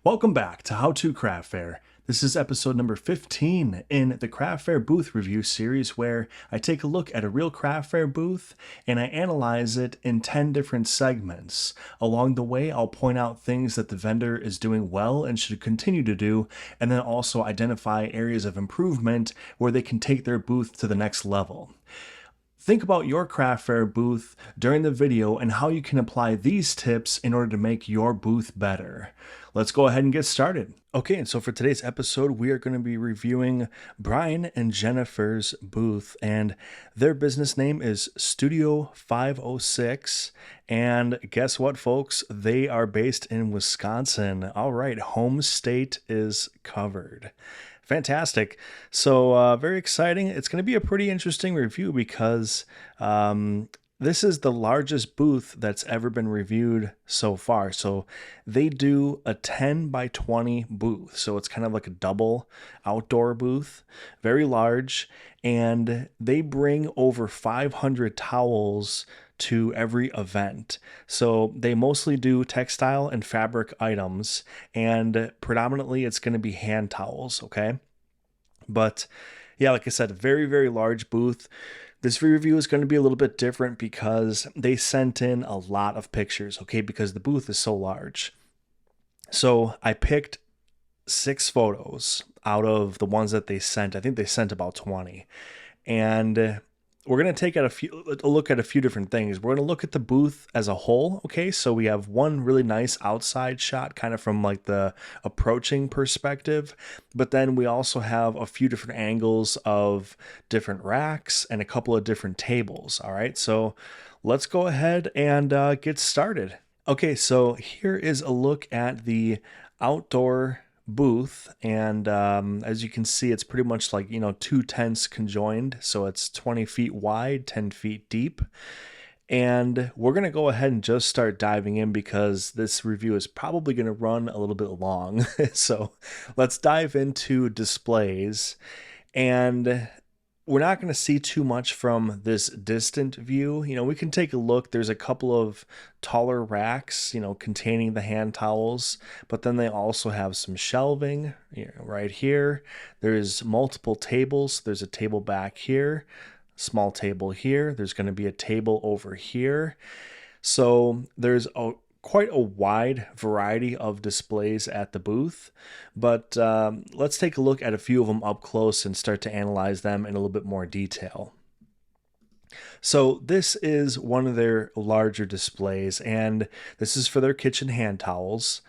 Welcome back to How to Craft Fair. This is episode number 15 in the Craft Fair booth review series where I take a look at a real craft fair booth and I analyze it in 10 different segments. Along the way, I'll point out things that the vendor is doing well and should continue to do, and then also identify areas of improvement where they can take their booth to the next level. Think about your craft fair booth during the video and how you can apply these tips in order to make your booth better. Let's go ahead and get started. Okay, and so for today's episode, we are going to be reviewing Brian and Jenifer's booth, and their business name is Studio 506. And guess what, folks? They are based in Wisconsin. All right, home state is covered. Fantastic. So very exciting. It's going to be a pretty interesting review because this is the largest booth that's ever been reviewed so far. So they do a 10 by 20 booth. So it's kind of like a double outdoor booth, very large. And they bring over 500 towels to every event. So they mostly do textile and fabric items, and predominantly it's going to be hand towels, okay? But yeah, like I said, very, very large booth. This review is going to be a little bit different because they sent in a lot of pictures, okay? Because the booth is so large. So I picked 6 photos out of the ones that they sent. I think they sent about 20. And we're going to take a look at a few different things. We're going to look at the booth as a whole, okay? So we have one really nice outside shot, kind of from like the approaching perspective, but then we also have a few different angles of different racks and a couple of different tables, all right? So let's go ahead and get started. Okay, so here is a look at the outdoor booth, and as you can see, it's pretty much like, 2 tents conjoined, so it's 20 feet wide, 10 feet deep. And we're going to go ahead and just start diving in because this review is probably going to run a little bit long. So let's dive into displays. And we're not going to see too much from this distant view. We can take a look. There's a couple of taller racks, containing the hand towels, but then they also have some shelving right here. There's multiple tables. There's a table back here, small table here. There's going to be a table over here. So there's quite a wide variety of displays at the booth, but let's take a look at a few of them up close and start to analyze them in a little bit more detail. So this is one of their larger displays, and this is for their kitchen hand towels.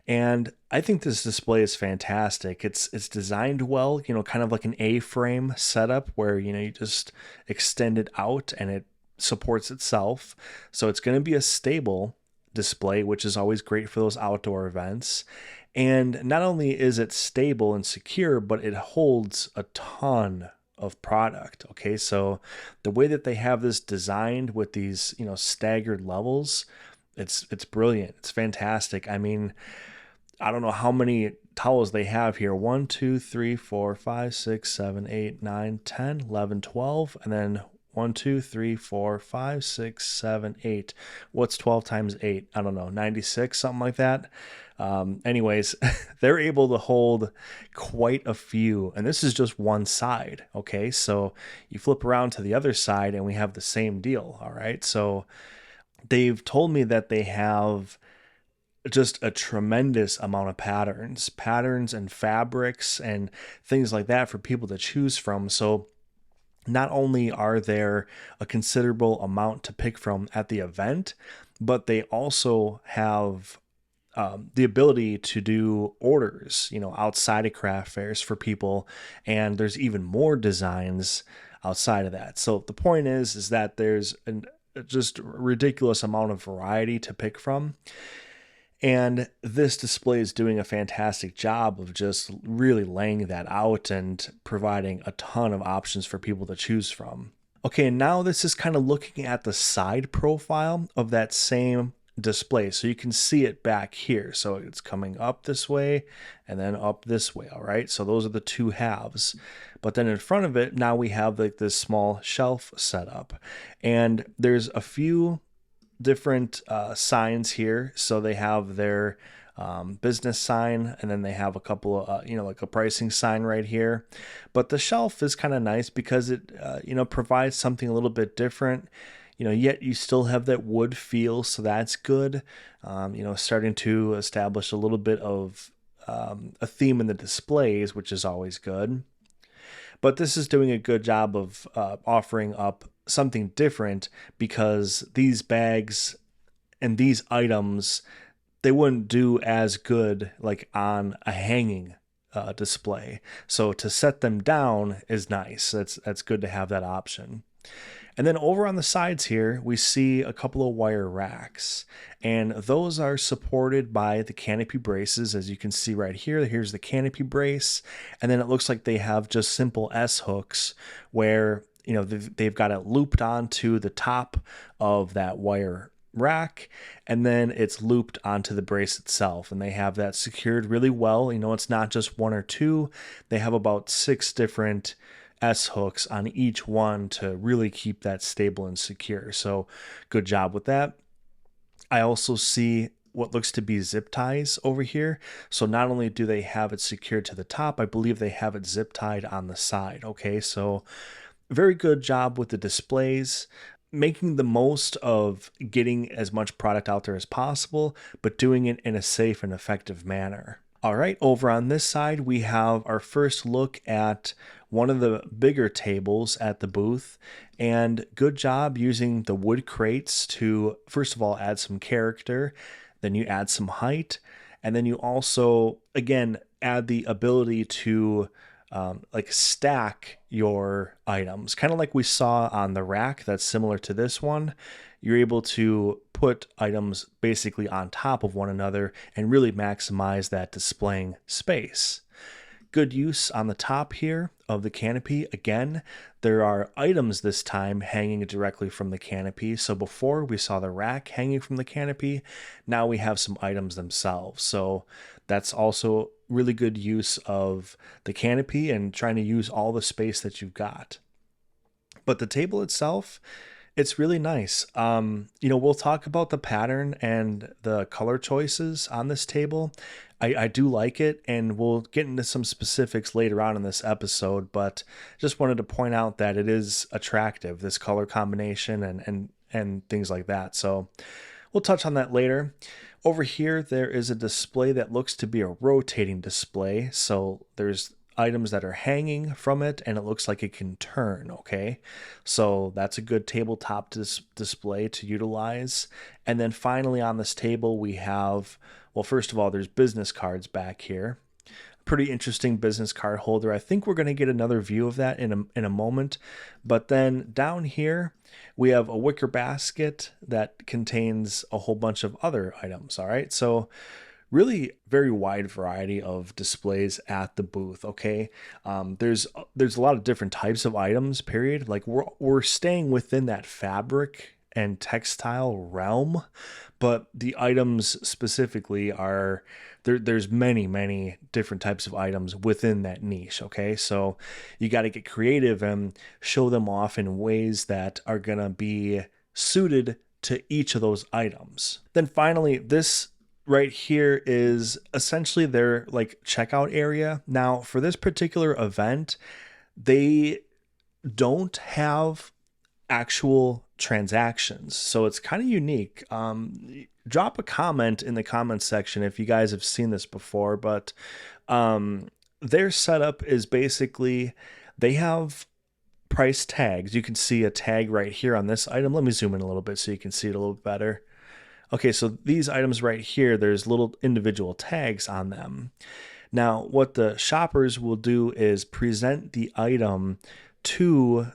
And I think this display is fantastic. It's designed well, kind of like an A-frame setup where, you just extend it out and it supports itself. So it's going to be a stable display, which is always great for those outdoor events. And not only is it stable and secure, but it holds a ton of product. Okay, so the way that they have this designed with these, staggered levels, it's brilliant. It's fantastic. I mean, I don't know how many towels they have here. 1, 2, 3, 4, 5, 6, 7, 8, 9, 10, 11, 12, and then 1, 2, 3, 4, 5, 6, 7, 8. What's 12 times 8? I don't know, 96, something like that. Anyways, they're able to hold quite a few, and this is just one side, okay? So you flip around to the other side, and we have the same deal, all right? So they've told me that they have just a tremendous amount of patterns and fabrics and things like that for people to choose from. So not only are there a considerable amount to pick from at the event, but they also have the ability to do orders, outside of craft fairs for people. And there's even more designs outside of that. So the point is that there's just ridiculous amount of variety to pick from. And this display is doing a fantastic job of just really laying that out and providing a ton of options for people to choose from. Okay, and now this is kind of looking at the side profile of that same display. So you can see it back here. So it's coming up this way and then up this way, all right? So those are the two halves. But then in front of it, now we have like this small shelf setup. And there's a few different signs here. So they have their business sign, and then they have a couple of, like a pricing sign right here. But the shelf is kind of nice because it, provides something a little bit different. Yet you still have that wood feel, so that's good. Starting to establish a little bit of a theme in the displays, which is always good. But this is doing a good job of offering up something different, because these bags and these items, they wouldn't do as good like on a hanging display. So to set them down is nice. That's good to have that option. And then over on the sides here, we see a couple of wire racks, and those are supported by the canopy braces. As you can see right here, here's the canopy brace, and then it looks like they have just simple S hooks where, they've got it looped onto the top of that wire rack, and then it's looped onto the brace itself, and they have that secured really well. It's not just one or two. They have about 6 different S hooks on each one to really keep that stable and secure. So good job with that. I also see what looks to be zip ties over here. So not only do they have it secured to the top, I believe they have it zip tied on the side. Okay, so very good job with the displays, making the most of getting as much product out there as possible, but doing it in a safe and effective manner. All right, over on this side, we have our first look at one of the bigger tables at the booth, and good job using the wood crates to, first of all, add some character, then you add some height, and then you also, again, add the ability to like stack your items, kind of like we saw on the rack. That's similar to this one. You're able to put items basically on top of one another and really maximize that displaying space. Good use on the top here of the canopy. Again, there are items this time hanging directly from the canopy. So before we saw the rack hanging from the canopy, now we have some items themselves. So that's also really good use of the canopy and trying to use all the space that you've got. But the table itself, it's really nice. We'll talk about the pattern and the color choices on this table. I do like it, and we'll get into some specifics later on in this episode, but just wanted to point out that it is attractive, this color combination and things like that. So we'll touch on that later. Over here, there is a display that looks to be a rotating display. So there's items that are hanging from it, and it looks like it can turn. Okay, so that's a good tabletop display to utilize. And then finally on this table we have, well, first of all, there's business cards back here. Pretty interesting business card holder. I think we're going to get another view of that in a moment. But then down here we have a wicker basket that contains a whole bunch of other items. All right, so really very wide variety of displays at the booth. Okay, there's a lot of different types of items, period. Like we're staying within that fabric and textile realm, but the items specifically are there's many different types of items within that niche. Okay, so you got to get creative and show them off in ways that are gonna be suited to each of those items. Then finally, this right here is essentially their like checkout area. Now for this particular event, they don't have actual transactions, so it's kind of unique. Drop a comment in the comments section if you guys have seen this before, but their setup is basically they have price tags. You can see a tag right here on this item. Let me zoom in a little bit so you can see it a little bit better. Okay, so these items right here, there's little individual tags on them. Now, what the shoppers will do is present the item to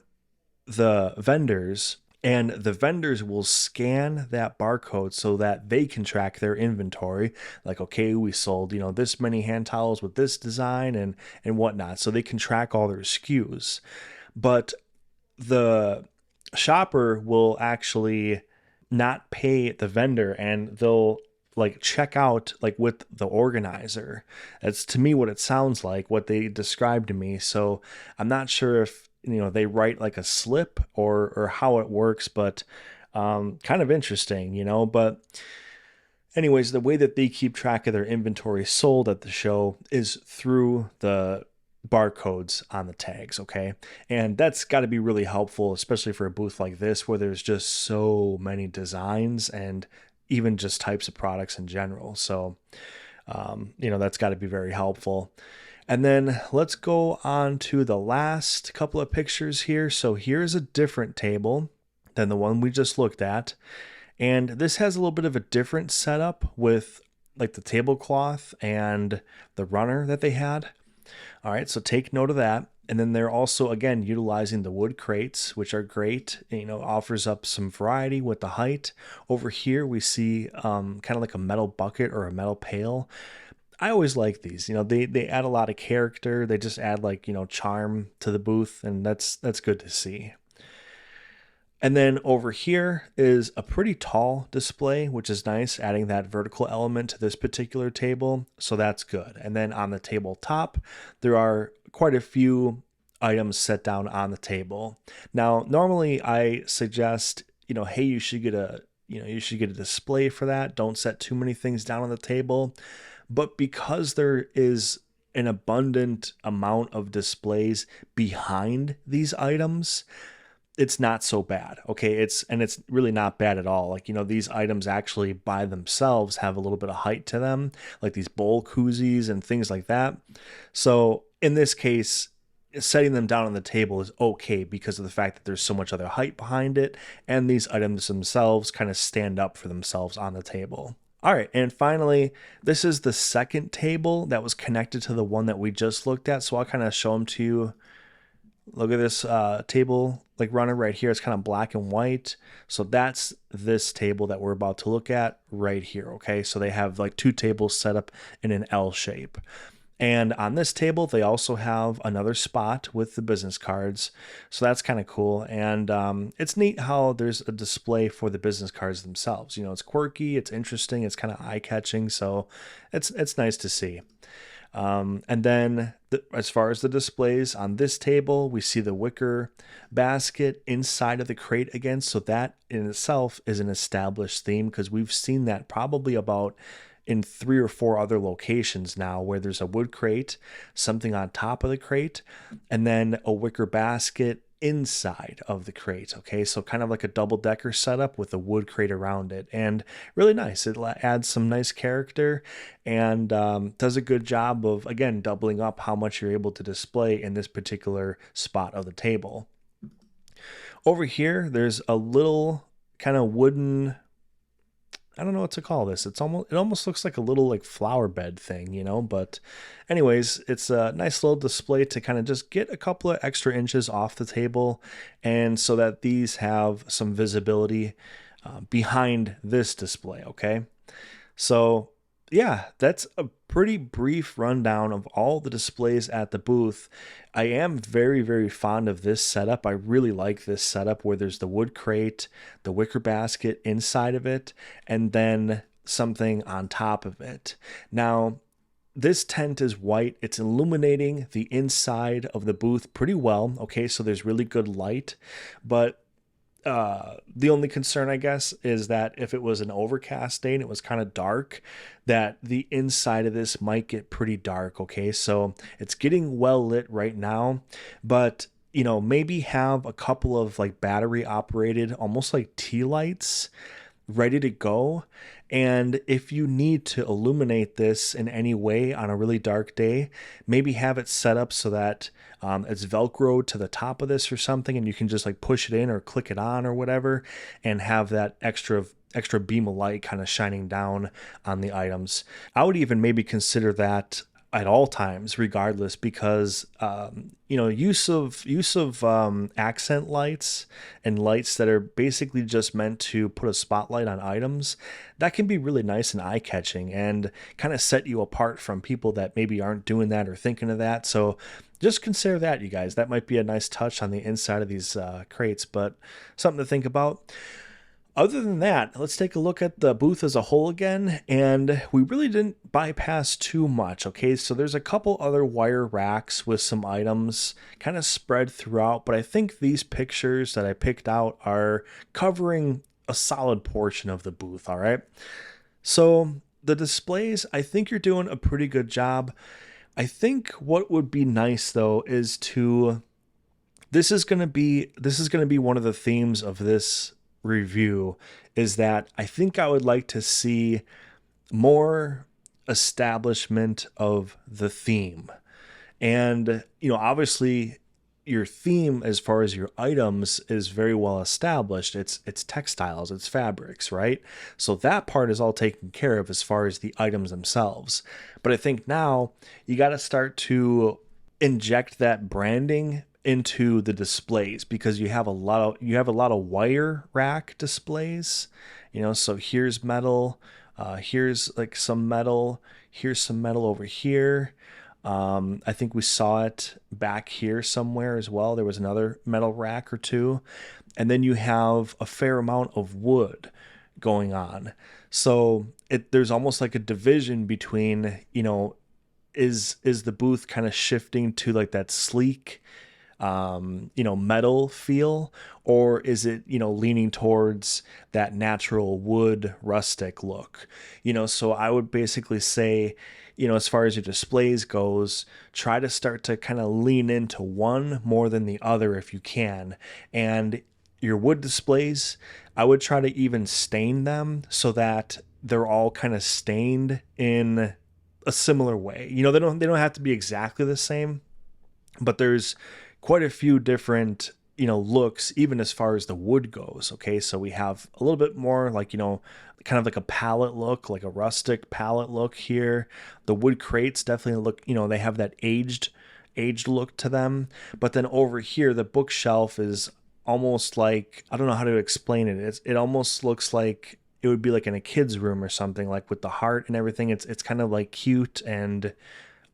the vendors, and the vendors will scan that barcode so that they can track their inventory. Like, okay, we sold, this many hand towels with this design and whatnot. So they can track all their SKUs. But the shopper will actually not pay the vendor, and they'll like check out like with the organizer. That's to me what it sounds like, what they described to me. So I'm not sure if they write like a slip or how it works, but kind of interesting. But Anyways, the way that they keep track of their inventory sold at the show is through the barcodes on the tags, okay? And that's got to be really helpful, especially for a booth like this where there's just so many designs and even just types of products in general. So, that's got to be very helpful. And then let's go on to the last couple of pictures here. So here's a different table than the one we just looked at. And this has a little bit of a different setup with like the tablecloth and the runner that they had. All right, so take note of that. And then they're also, again, utilizing the wood crates, which are great. Offers up some variety with the height. Over here, we see kind of like a metal bucket or a metal pail. I always like these. They add a lot of character. They just add like, charm to the booth, and that's good to see. And then over here is a pretty tall display, which is nice, adding that vertical element to this particular table. So that's good. And then on the tabletop, there are quite a few items set down on the table. Now, normally I suggest, hey, you should get a display for that. Don't set too many things down on the table. But because there is an abundant amount of displays behind these items, it's not so bad. Okay. It's really not bad at all. Like, these items actually by themselves have a little bit of height to them, like these bowl koozies and things like that. So in this case, setting them down on the table is okay because of the fact that there's so much other height behind it, and these items themselves kind of stand up for themselves on the table. All right, and finally, this is the second table that was connected to the one that we just looked at. So I'll kind of show them to you. Look at this table like runner right here. It's kind of black and white. So that's this table that we're about to look at right here. Okay, so they have like two tables set up in an L shape. And on this table, they also have another spot with the business cards. So that's kind of cool. And it's neat how there's a display for the business cards themselves. It's quirky, it's interesting, it's kind of eye-catching. So it's nice to see. And then as far as the displays on this table, we see the wicker basket inside of the crate again. So that in itself is an established theme because we've seen that probably about in 3 or 4 other locations now, where there's a wood crate, something on top of the crate, and then a wicker basket inside of the crate. Okay, so kind of like a double-decker setup with a wood crate around it, and really nice. It adds some nice character and does a good job of, again, doubling up how much you're able to display in this particular spot of the table. Over here, there's a little kind of wooden, I don't know what to call this. It almost looks like a little like flower bed thing, but anyways, it's a nice little display to kind of just get a couple of extra inches off the table, and so that these have some visibility behind this display. Okay. So yeah, that's a pretty brief rundown of all the displays at the booth. I am very, very fond of this setup. I really like this setup where there's the wood crate, the wicker basket inside of it, and then something on top of it. Now, this tent is white. It's illuminating the inside of the booth pretty well. Okay, so there's really good light, but the only concern, I guess, is that if it was an overcast day and it was kind of dark, that the inside of this might get pretty dark. Okay, so it's getting well lit right now, but maybe have a couple of like battery operated, almost like tea lights ready to go. And if you need to illuminate this in any way on a really dark day, maybe have it set up so that it's Velcro to the top of this or something, and you can just like push it in or click it on or whatever, and have that extra beam of light kind of shining down on the items. I would even maybe consider that at all times regardless, because use of accent lights and lights that are basically just meant to put a spotlight on items, that can be really nice and eye-catching and kind of set you apart from people that maybe aren't doing that or thinking of that. So just consider that, you guys. That might be a nice touch on the inside of these crates, but something to think about. Other than that, let's take a look at the booth as a whole again, and we really didn't bypass too much, okay? So there's a couple other wire racks with some items kind of spread throughout, but I think these pictures that I picked out are covering a solid portion of the booth, all right? So the displays, I think you're doing a pretty good job. I think what would be nice though is to this is going to be one of the themes of this review, is that I think I would like to see more establishment of the theme. And, obviously your theme as far as your items is very well established. It's textiles, it's fabrics, right? So that part is all taken care of as far as the items themselves. But I think now you got to start to inject that branding into the displays, because you have a lot of wire rack displays. So here's metal, here's like some metal, here's some metal over here. I think we saw it back here somewhere as well. There was another metal rack or two. And then you have a fair amount of wood going on. So there's almost like a division between, is the booth kind of shifting to like that sleek, metal feel, or is it, leaning towards that natural wood rustic look? So I would basically say, as far as your displays goes, try to start to kind of lean into one more than the other if you can. And your wood displays, I would try to even stain them so that they're all kind of stained in a similar way. They don't have to be exactly the same, but there's quite a few different looks, even as far as the wood goes. Okay, so we have a little bit more like, kind of like a palette look, like a rustic palette look here. The wood crates definitely look, they have that aged look to them. But then over here the bookshelf is almost like, I don't know how to explain it. It almost looks like it would be like in a kid's room or something, like with the heart and everything. It's kind of like cute and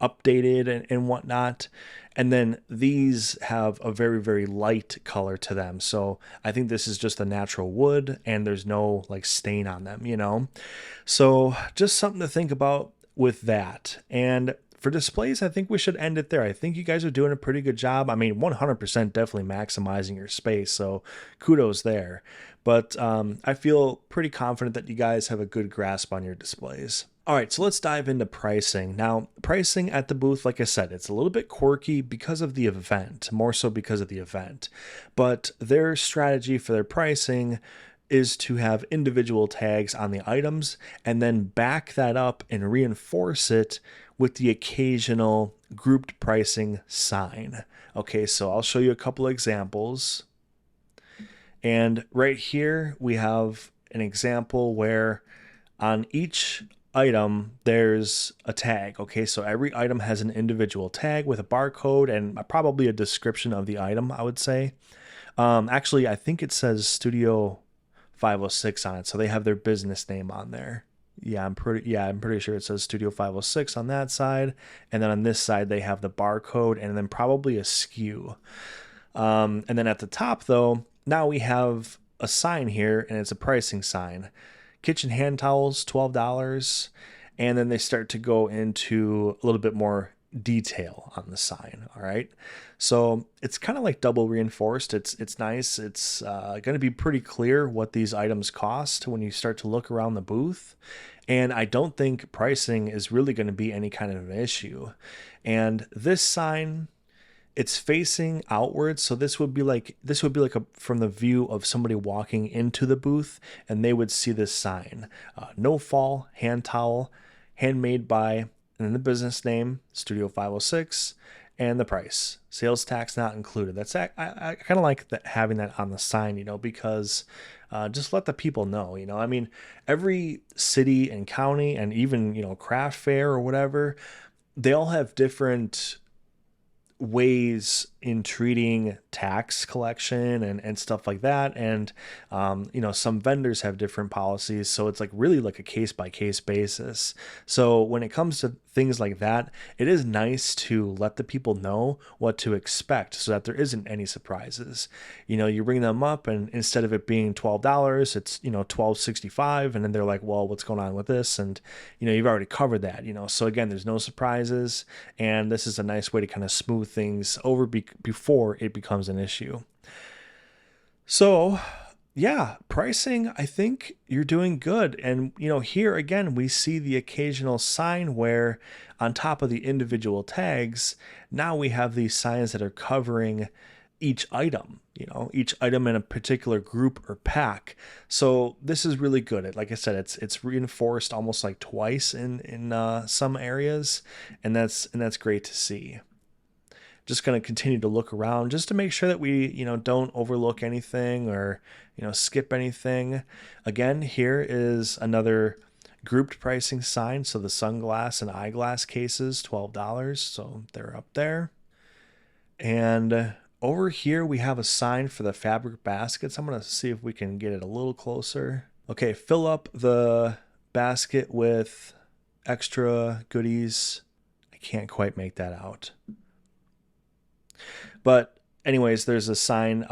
updated and whatnot. And then these have a very, very light color to them. So I think this is just a natural wood and there's no like stain on them. So just something to think about with that. And for displays, I think we should end it there. I think you guys are doing a pretty good job. I mean, 100% definitely maximizing your space. So kudos there. But I feel pretty confident that you guys have a good grasp on your displays. All right, so let's dive into pricing. Now, pricing at the booth, like I said, it's a little bit quirky because of the event, more so because of the event. But their strategy for their pricing is to have individual tags on the items and then back that up and reinforce it with the occasional grouped pricing sign. Okay, so I'll show you a couple examples. And right here, we have an example where on each item there's a tag. Okay, so every item has an individual tag with a barcode and probably a description of the item, I would say. Actually, I think it says Studio 506 on it, so they have their business name on there. I'm pretty sure it says Studio 506 on that side, and then on this side they have the barcode and then probably a SKU. And then at the top though, now we have a sign here, and it's a pricing sign. Kitchen hand towels, $12. And then they start to go into a little bit more detail on the sign. All right. So it's kind of like double reinforced. It's nice. It's going to be pretty clear what these items cost when you start to look around the booth. And I don't think pricing is really going to be any kind of an issue. And this sign, it's facing outwards, so this would be like a from the view of somebody walking into the booth, and they would see this sign: no fall hand towel, handmade by, and then the business name, Studio 506, and the price, sales tax not included. That's I kind of like that, having that on the sign, because just let the people know. I mean, every city and county and even craft fair or whatever, they all have different ways in treating tax collection and stuff like that. And, some vendors have different policies. So it's like really like a case by case basis. So when it comes to things like that, it is nice to let the people know what to expect so that there isn't any surprises. You bring them up and instead of it being $12, it's, $12.65. And then they're like, well, what's going on with this? And, you've already covered that, so again, there's no surprises. And this is a nice way to kind of smooth things over before it becomes an issue. So Yeah, pricing, I think you're doing good. And, here again, we see the occasional sign where on top of the individual tags, now we have these signs that are covering each item, each item in a particular group or pack. So this is really good. Like I said, it's reinforced almost like twice in some areas, and that's great to see. Just going to continue to look around just to make sure that we, don't overlook anything or, skip anything. Again, here is another grouped pricing sign. So the sunglass and eyeglass cases, $12. So they're up there. And over here, we have a sign for the fabric baskets. I'm going to see if we can get it a little closer. Okay, fill up the basket with extra goodies. I can't quite make that out. But anyways, there's a sign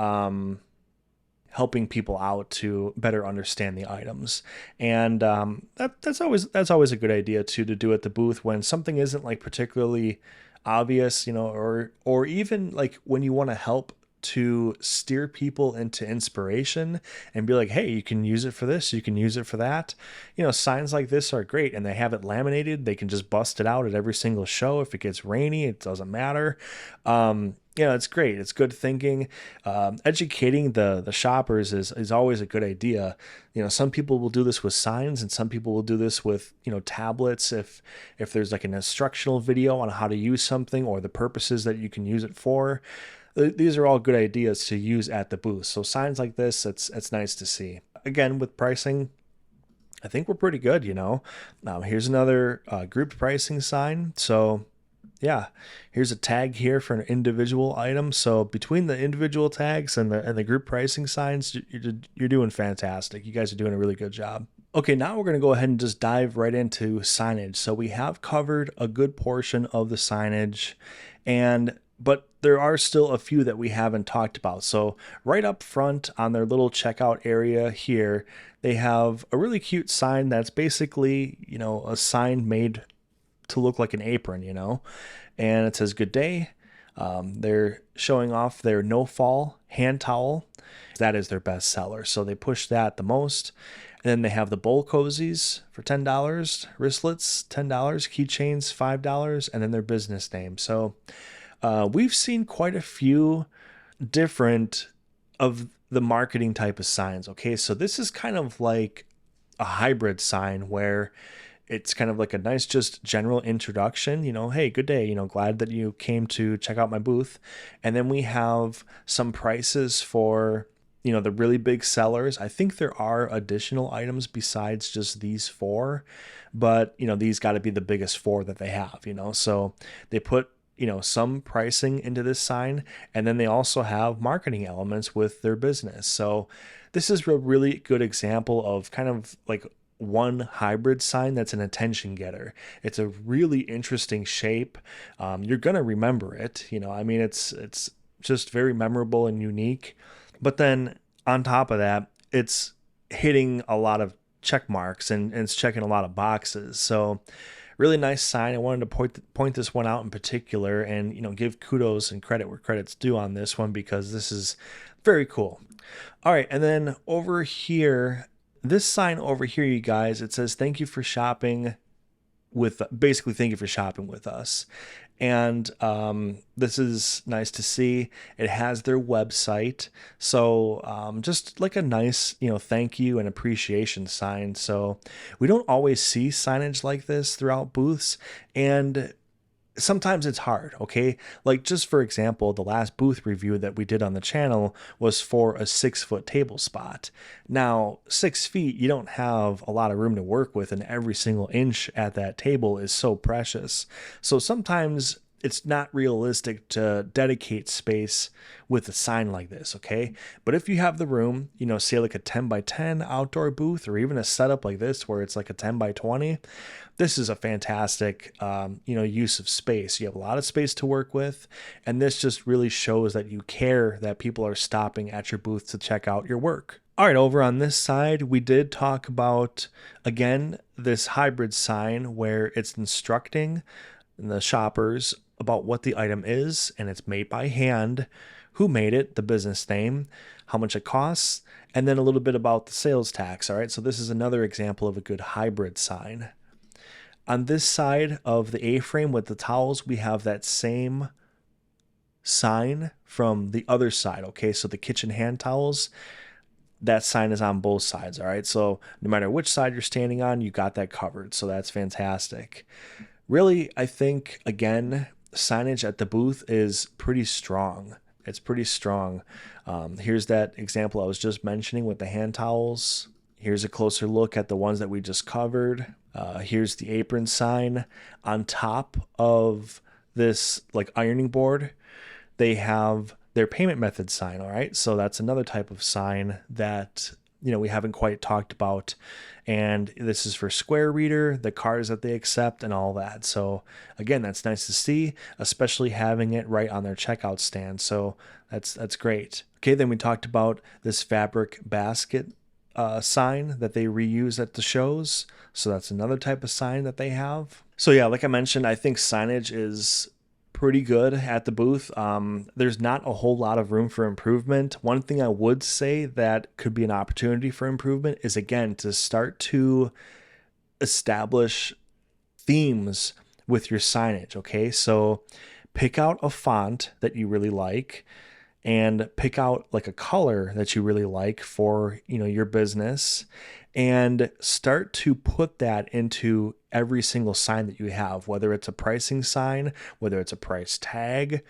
helping people out to better understand the items, and that's always a good idea too, to do at the booth when something isn't like particularly obvious, or even like when you want to help to steer people into inspiration and be like, hey, you can use it for this, you can use it for that. Signs like this are great, and they have it laminated. They can just bust it out at every single show. If it gets rainy, it doesn't matter. It's great. It's good thinking. Educating the shoppers is always a good idea. Some people will do this with signs, and some people will do this with tablets. If there's like an instructional video on how to use something or the purposes that you can use it for, these are all good ideas to use at the booth. So signs like this, it's nice to see. Again, with pricing, I think we're pretty good. Here's another grouped pricing sign. So yeah, here's a tag here for an individual item. So between the individual tags and the group pricing signs, you're doing fantastic. You guys are doing a really good job. Okay, now we're going to go ahead and just dive right into signage. So we have covered a good portion of the signage, but there are still a few that we haven't talked about. So right up front on their little checkout area here, they have a really cute sign that's basically, a sign made to look like an apron, and it says good day. They're showing off their no fall hand towel. That is their best seller, so they push that the most. And then they have the bowl cozies for $10, wristlets $10, keychains $5, and then their business name. So we've seen quite a few different of the marketing type of signs. Okay, so this is kind of like a hybrid sign where it's kind of like a nice, just general introduction, hey, good day, glad that you came to check out my booth. And then we have some prices for, the really big sellers. I think there are additional items besides just these four, but, these got to be the biggest four that they have, so they put, some pricing into this sign, and then they also have marketing elements with their business. So this is a really good example of kind of like one hybrid sign that's an attention getter. It's a really interesting shape. You're gonna remember it. It's just very memorable and unique. But then on top of that, it's hitting a lot of check marks and it's checking a lot of boxes. So really nice sign. I wanted to point this one out in particular, and give kudos and credit where credit's due on this one, because this is very cool. All right, and then over here, this sign over here, you guys, it says thank you for shopping with us. And this is nice to see. It has their website, so just like a nice thank you and appreciation sign. So we don't always see signage like this throughout booths, and sometimes it's hard, okay? Like, just for example, the last booth review that we did on the channel was for a 6-foot table spot. Now, 6 feet, you don't have a lot of room to work with, and every single inch at that table is so precious. So sometimes it's not realistic to dedicate space with a sign like this, okay? But if you have the room, say like a 10 by 10 outdoor booth, or even a setup like this where it's like a 10 by 20, this is a fantastic, use of space. You have a lot of space to work with, and this just really shows that you care that people are stopping at your booth to check out your work. All right, over on this side, we did talk about, again, this hybrid sign where it's instructing the shoppers about what the item is, and it's made by hand, who made it, the business name, how much it costs, and then a little bit about the sales tax. All right, so this is another example of a good hybrid sign. On this side of the A-frame with the towels, we have that same sign from the other side. Okay, so the kitchen hand towels, that sign is on both sides. All right, so no matter which side you're standing on, you got that covered. So that's fantastic. Really, I think, again, signage at the booth is pretty strong. It's pretty strong. Here's that example I was just mentioning with the hand towels. Here's a closer look at the ones that we just covered. Here's the apron sign. On top of this like ironing board, they have their payment method sign. All right, so that's another type of sign that we haven't quite talked about, and this is for Square Reader, the cards that they accept, and all that. So again, that's nice to see, especially having it right on their checkout stand. So that's great. Okay, then we talked about this fabric basket sign that they reuse at the shows. So that's another type of sign that they have. So yeah, like I mentioned, I think signage is pretty good at the booth. There's not a whole lot of room for improvement. One thing I would say that could be an opportunity for improvement is, again, to start to establish themes with your signage. Okay, so pick out a font that you really like, and pick out like a color that you really like for your business, and start to put that into every single sign that you have, whether it's a pricing sign, whether it's a price tag,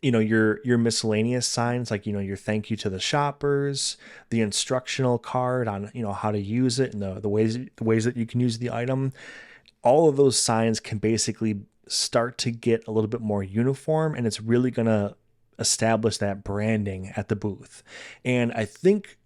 your miscellaneous signs, like your thank you to the shoppers, the instructional card on how to use it, and the ways that you can use the item. All of those signs can basically start to get a little bit more uniform, and it's really going to establish that branding at the booth. And I think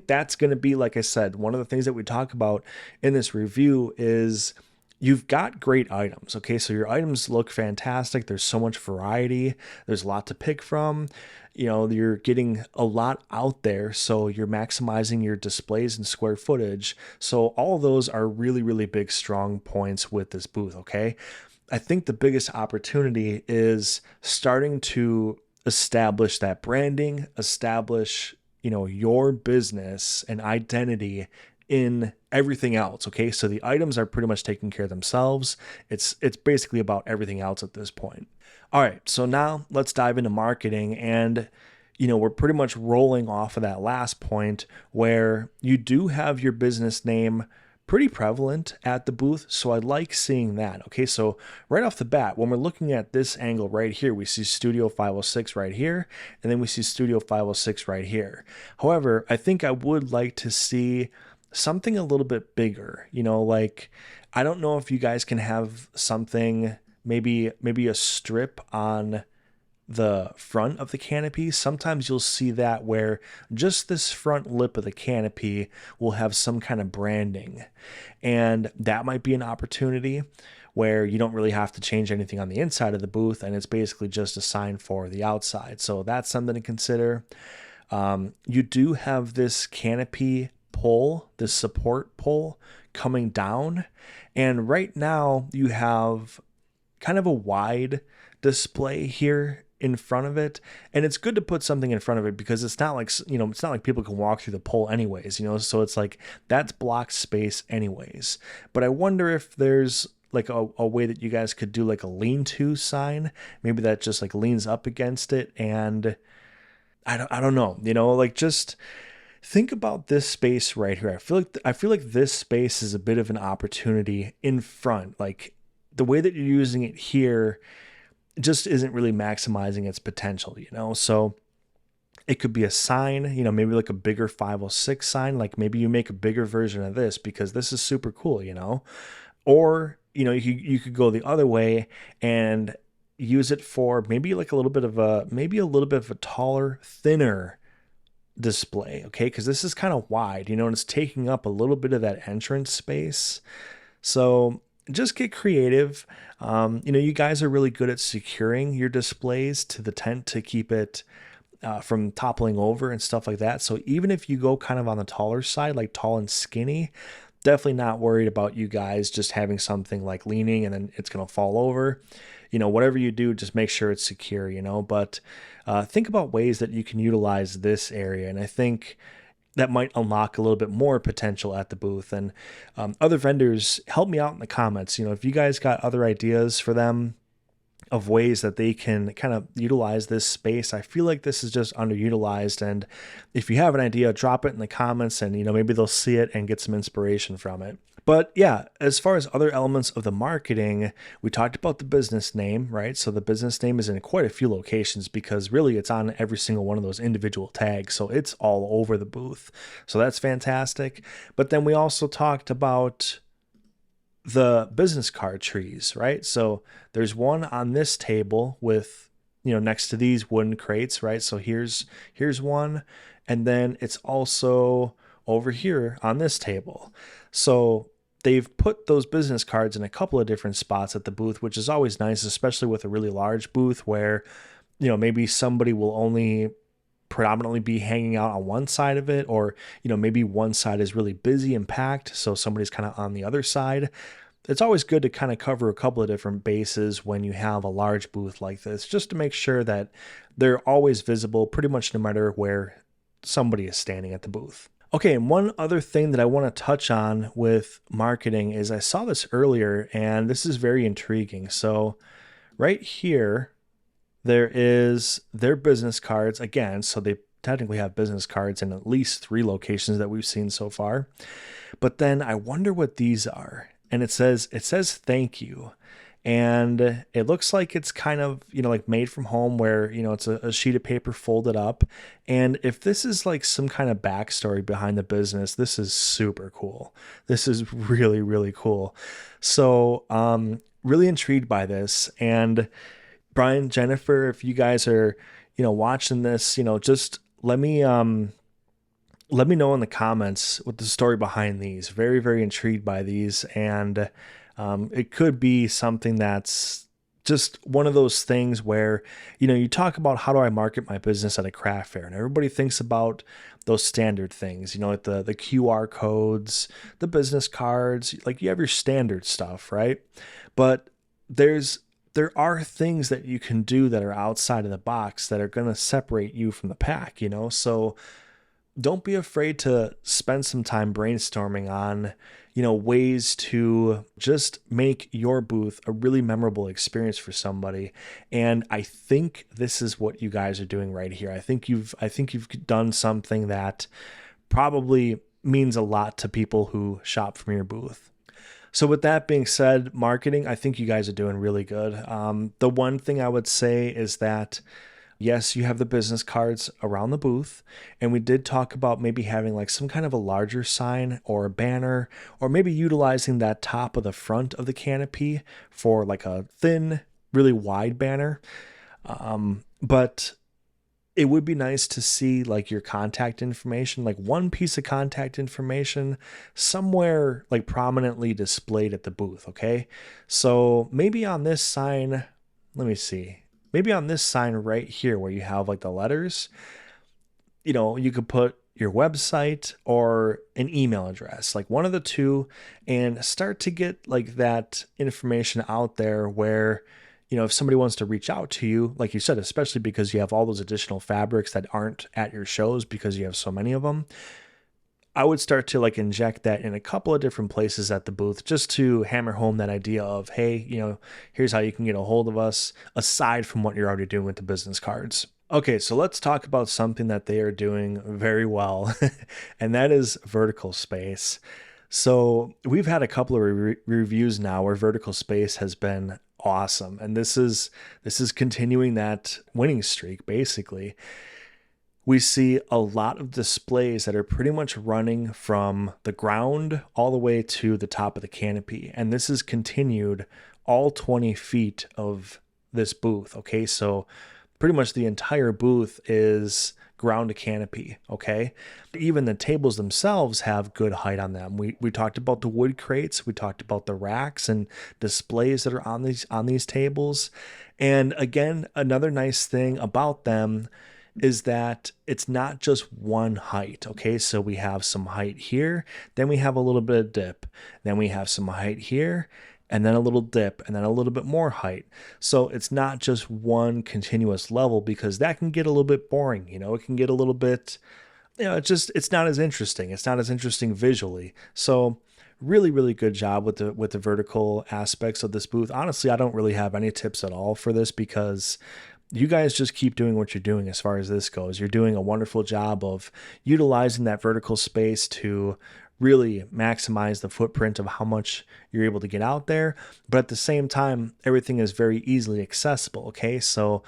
that's going to be, like I said, one of the things that we talk about in this review is you've got great items. Okay, so your items look fantastic. There's so much variety. There's a lot to pick from. You're getting a lot out there, so you're maximizing your displays and square footage. So all of those are really, really big, strong points with this booth. Okay, I think the biggest opportunity is starting to establish that branding, establish your business and identity in everything else. Okay, so the items are pretty much taking care of themselves. It's basically about everything else at this point. All right, so now let's dive into marketing, and we're pretty much rolling off of that last point where you do have your business name pretty prevalent at the booth. So I like seeing that. Okay, so right off the bat, when we're looking at this angle right here, we see Studio 506 right here, and then we see Studio 506 right here. However, I think I would like to see something a little bit bigger. Like, I don't know if you guys can have something, maybe a strip on the front of the canopy. Sometimes you'll see that where just this front lip of the canopy will have some kind of branding, and that might be an opportunity where you don't really have to change anything on the inside of the booth, and it's basically just a sign for the outside. So that's something to consider. You do have this canopy pole, this support pole coming down, and right now you have kind of a wide display here in front of it, and it's good to put something in front of it because it's not like people can walk through the pole anyways, so it's like that's blocked space anyways. But I wonder if there's like a way that you guys could do like a lean-to sign, maybe that just like leans up against it, and I don't know, like just think about this space right here. I feel like this space is a bit of an opportunity in front. Like the way that you're using it here just isn't really maximizing its potential, so it could be a sign, maybe like a bigger 506 sign, like maybe you make a bigger version of this because this is super cool, or you could go the other way and use it for maybe a little bit of a taller, thinner display. Okay, because this is kind of wide, and it's taking up a little bit of that entrance space. So just get creative. You guys are really good at securing your displays to the tent to keep it from toppling over and stuff like that. So even if you go kind of on the taller side, like tall and skinny, definitely not worried about you guys just having something like leaning and then it's going to fall over. whatever you do, just make sure it's secure, but think about ways that you can utilize this area. And I think that might unlock a little bit more potential at the booth. And other vendors, help me out in the comments. If you guys got other ideas for them of ways that they can kind of utilize this space, I feel like this is just underutilized. And if you have an idea, drop it in the comments and, maybe they'll see it and get some inspiration from it. But yeah, as far as other elements of the marketing, we talked about the business name, right? So the business name is in quite a few locations because really it's on every single one of those individual tags. So it's all over the booth. So that's fantastic. But then we also talked about the business card trees, right? So there's one on this table with, next to these wooden crates, right? So here's one. And then it's also over here on this table. So they've put those business cards in a couple of different spots at the booth, which is always nice, especially with a really large booth where, maybe somebody will only predominantly be hanging out on one side of it, or, maybe one side is really busy and packed, so somebody's kind of on the other side. It's always good to kind of cover a couple of different bases when you have a large booth like this, just to make sure that they're always visible pretty much no matter where somebody is standing at the booth. Okay, and one other thing that I want to touch on with marketing is I saw this earlier, and this is very intriguing. So right here, there is their business cards again. So they technically have business cards in at least 3 locations that we've seen so far. But then I wonder what these are. And it says thank you. And it looks like it's kind of, like made from home where, it's a sheet of paper folded up. And if this is like some kind of backstory behind the business, this is super cool. This is really, really cool. So, really intrigued by this. And Brian, Jenifer, if you guys are, watching this, just let me know in the comments what the story behind these. Very, very intrigued by these. And it could be something that's just one of those things where, you talk about how do I market my business at a craft fair, and everybody thinks about those standard things, like the QR codes, the business cards, like you have your standard stuff, right? But there are things that you can do that are outside of the box that are going to separate you from the pack, so don't be afraid to spend some time brainstorming on, ways to just make your booth a really memorable experience for somebody. And I think this is what you guys are doing right here. I think you've done something that probably means a lot to people who shop from your booth. So with that being said, marketing, I think you guys are doing really good. The one thing I would say is that yes, you have the business cards around the booth, and we did talk about maybe having like some kind of a larger sign or a banner, or maybe utilizing that top of the front of the canopy for like a thin, really wide banner. But it would be nice to see like your contact information, like one piece of contact information somewhere like prominently displayed at the booth. Okay. So maybe on this sign, let me see. Maybe on this sign right here where you have like the letters, you could put your website or an email address, like one of the two, and start to get like that information out there where, if somebody wants to reach out to you, like you said, especially because you have all those additional fabrics that aren't at your shows because you have so many of them, I would start to like inject that in a couple of different places at the booth just to hammer home that idea of, hey, here's how you can get a hold of us aside from what you're already doing with the business cards. Okay, so let's talk about something that they are doing very well, and that is vertical space. So we've had a couple of reviews now where vertical space has been awesome, and this is continuing that winning streak. Basically, we see a lot of displays that are pretty much running from the ground all the way to the top of the canopy, and this is continued all 20 feet of this booth. Okay, so pretty much the entire booth is ground to canopy. Okay, even the tables themselves have good height on them. We talked about the wood crates, we talked about the racks and displays that are on these tables. And again, another nice thing about them is that it's not just one height. Okay, so we have some height here, then we have a little bit of dip, then we have some height here, and then a little dip, and then a little bit more height. So it's not just one continuous level, because that can get a little bit boring. It can get a little bit, it's not as interesting. It's not as interesting visually. So really, really good job with the vertical aspects of this booth. Honestly, I don't really have any tips at all for this, because you guys just keep doing what you're doing as far as this goes. You're doing a wonderful job of utilizing that vertical space to really maximize the footprint of how much you're able to get out there. But at the same time, everything is very easily accessible. Okay. So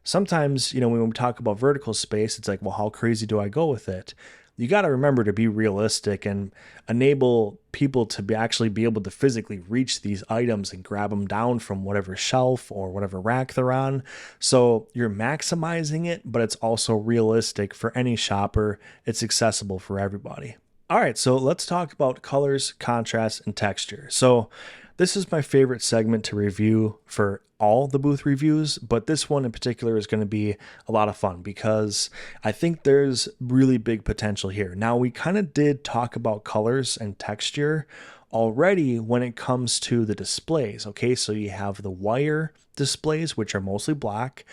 sometimes, when we talk about vertical space, it's like, well, how crazy do I go with it? You got to remember to be realistic and enable people to actually be able to physically reach these items and grab them down from whatever shelf or whatever rack they're on. So you're maximizing it, but it's also realistic for any shopper. It's accessible for everybody. All right, so let's talk about colors, contrast, and texture. So this is my favorite segment to review for all the booth reviews, but this one in particular is going to be a lot of fun because I think there's really big potential here. Now, we kind of did talk about colors and texture already when it comes to the displays. Okay, so you have the wire displays, which are mostly black,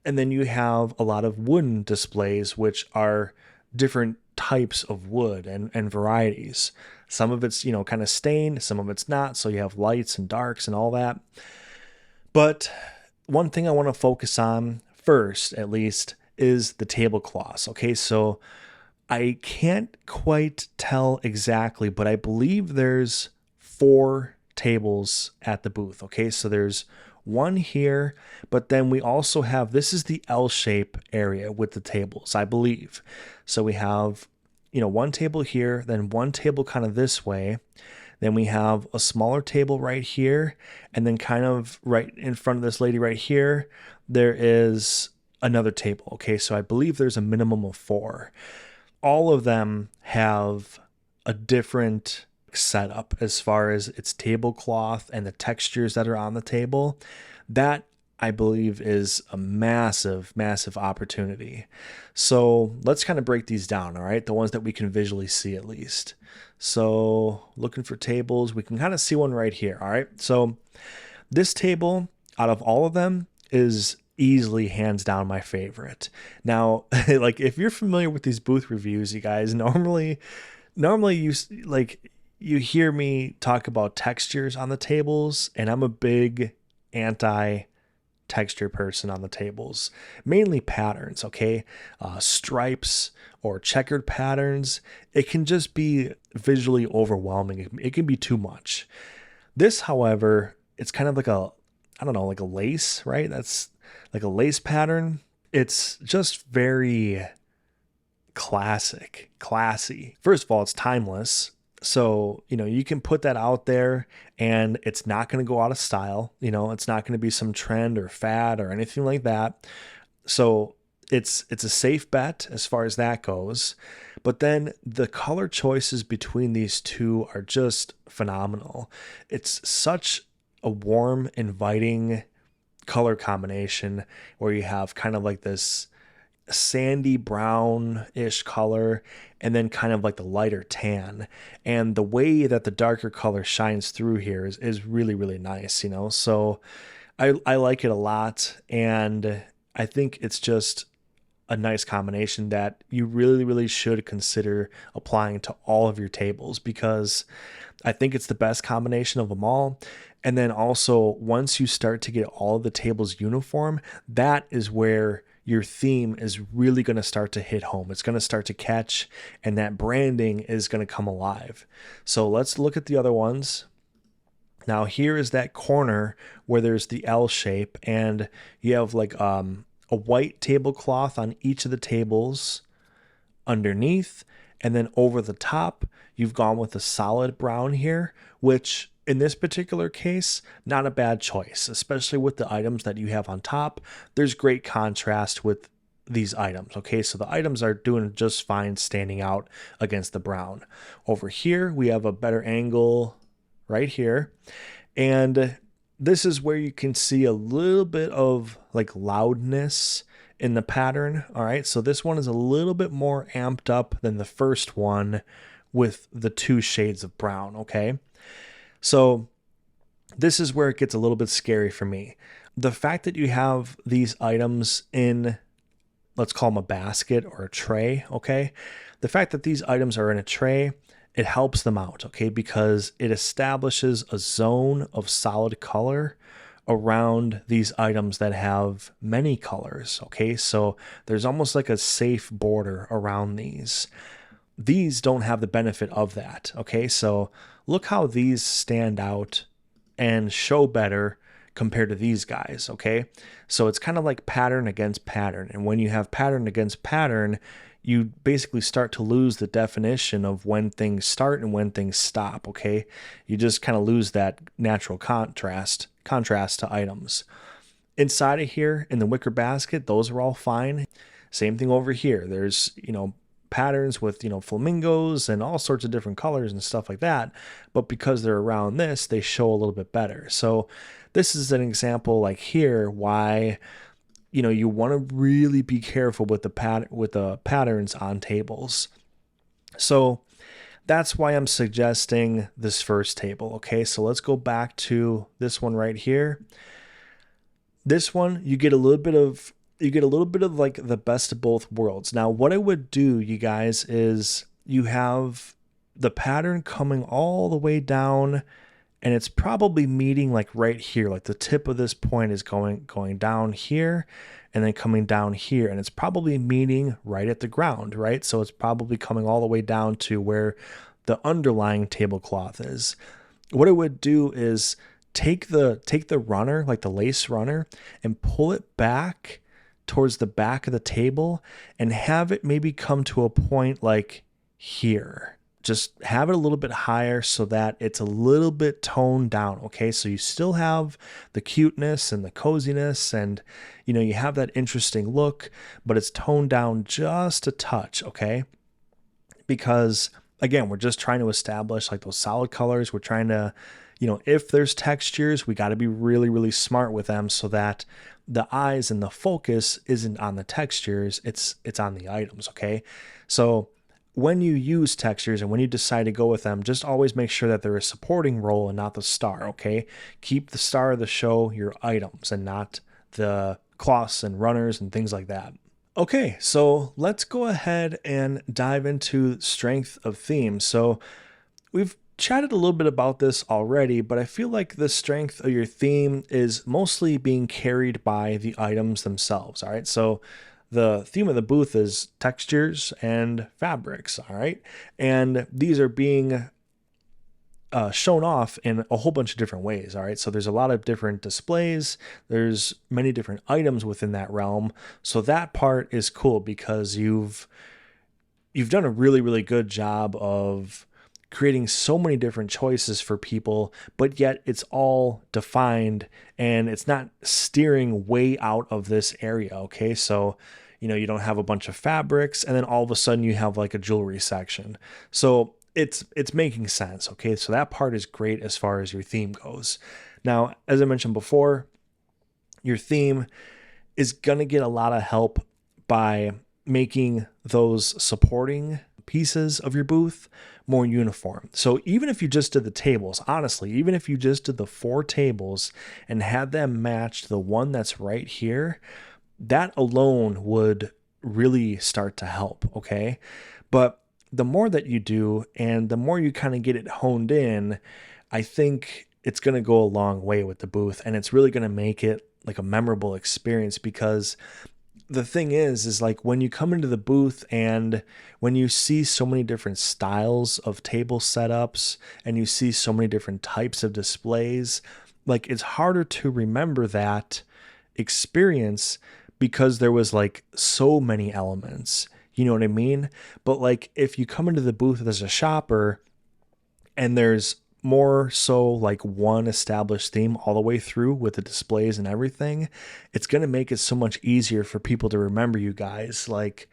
and then you have a lot of wooden displays, which are different types of wood and varieties. Some of it's, kind of stained, some of it's not. So you have lights and darks and all that. But one thing I want to focus on first, at least, is the tablecloths. Okay, so I can't quite tell exactly, but I believe there's 4 tables at the booth. Okay, so there's one here, but then we also have, this is the L-shape area with the tables, I believe. So we have, one table here, then one table kind of this way. Then we have a smaller table right here. And then kind of right in front of this lady right here, there is another table. Okay, so I believe there's a minimum of 4. All of them have a different setup as far as its tablecloth and the textures that are on the table. That, I believe, is a massive, massive opportunity. So let's kind of break these down, all right? The ones that we can visually see at least. So looking for tables, we can kind of see one right here, all right? So this table, out of all of them, is easily hands down my favorite. Now, like, if you're familiar with these booth reviews, you guys, normally you hear me talk about textures on the tables, and I'm a big anti-texture person on the tables. Mainly patterns, okay? Stripes or checkered patterns. It can just be visually overwhelming. It can be too much. This, however, it's kind of like like a lace, right? That's like a lace pattern. It's just very classy. First of all, it's timeless. So, you can put that out there and it's not going to go out of style. It's not going to be some trend or fad or anything like that. So it's a safe bet as far as that goes. But then the color choices between these two are just phenomenal. It's such a warm, inviting color combination where you have kind of like this sandy brown-ish color and then kind of like the lighter tan, and the way that the darker color shines through here is really, really nice. So I like it a lot, and I think it's just a nice combination that you really, really should consider applying to all of your tables, because I think it's the best combination of them all. And then also, once you start to get all of the tables uniform, that is where your theme is really going to start to hit home. It's going to start to catch, and that branding is going to come alive. So let's look at the other ones. Now, here is that corner where there's the L shape, and you have like a white tablecloth on each of the tables underneath, and then over the top, you've gone with a solid brown here, which in this particular case, not a bad choice, especially with the items that you have on top. There's great contrast with these items. Okay, so the items are doing just fine standing out against the brown. Over here, we have a better angle right here. And this is where you can see a little bit of like loudness in the pattern. All right, so this one is a little bit more amped up than the first one with the 2 shades of brown. Okay. So This is where it gets a little bit scary for me. The fact that you have these items in, let's call them a basket or a tray, okay? The fact that these items are in a tray, it helps them out, okay? Because it establishes a zone of solid color around these items that have many colors, okay? So there's almost like a safe border around these. These don't have the benefit of that, okay? So look how these stand out and show better compared to these guys, okay? So it's kind of like pattern against pattern. And when you have pattern against pattern, you basically start to lose the definition of when things start and when things stop, okay? You just kind of lose that natural contrast to items. Inside of here in the wicker basket, those are all fine. Same thing over here. There's, patterns with, flamingos and all sorts of different colors and stuff like that. But because they're around this, they show a little bit better. So this is an example like here why, you want to really be careful with the patterns on tables. So that's why I'm suggesting this first table. Okay, so let's go back to this one right here. This one, you get a little bit of like the best of both worlds. Now, what I would do, you guys, is you have the pattern coming all the way down, and it's probably meeting like right here. Like the tip of this point is going down here and then coming down here, and it's probably meeting right at the ground, right? So it's probably coming all the way down to where the underlying tablecloth is. What I would do is take the runner, like the lace runner, and pull it back towards the back of the table and have it maybe come to a point like here. Just have it a little bit higher so that it's a little bit toned down, okay? So you still have the cuteness and the coziness and, you have that interesting look, but it's toned down just a touch, okay? Because, again, we're just trying to establish like those solid colors. We're trying to, if there's textures, we got to be really, really smart with them so that the eyes and the focus isn't on the textures, it's on the items, okay? So when you use textures and when you decide to go with them, just always make sure that they're a supporting role and not the star, okay? Keep the star of the show your items and not the cloths and runners and things like that. Okay, so let's go ahead and dive into strength of theme. So we've chatted a little bit about this already, but I feel like the strength of your theme is mostly being carried by the items themselves, all right? So the theme of the booth is textures and fabrics, all right? And these are being shown off in a whole bunch of different ways, all right? So there's a lot of different displays. There's many different items within that realm. So that part is cool because you've done a really, really good job of creating so many different choices for people, but yet it's all defined and it's not steering way out of this area, okay? So, you don't have a bunch of fabrics and then all of a sudden you have like a jewelry section. So it's making sense, okay? So that part is great as far as your theme goes. Now, as I mentioned before, your theme is going to get a lot of help by making those supporting pieces of your booth more uniform. So even if you just did the tables, honestly, even if you just did the 4 tables and had them match the one that's right here, that alone would really start to help, okay? But the more that you do and the more you kind of get it honed in, I think it's going to go a long way with the booth, and it's really going to make it like a memorable experience. Because the thing is like when you come into the booth and when you see so many different styles of table setups and you see so many different types of displays, like it's harder to remember that experience because there was like so many elements, you know what I mean? But like if you come into the booth as a shopper and there's more so like one established theme all the way through with the displays and everything, it's going to make it so much easier for people to remember you guys, like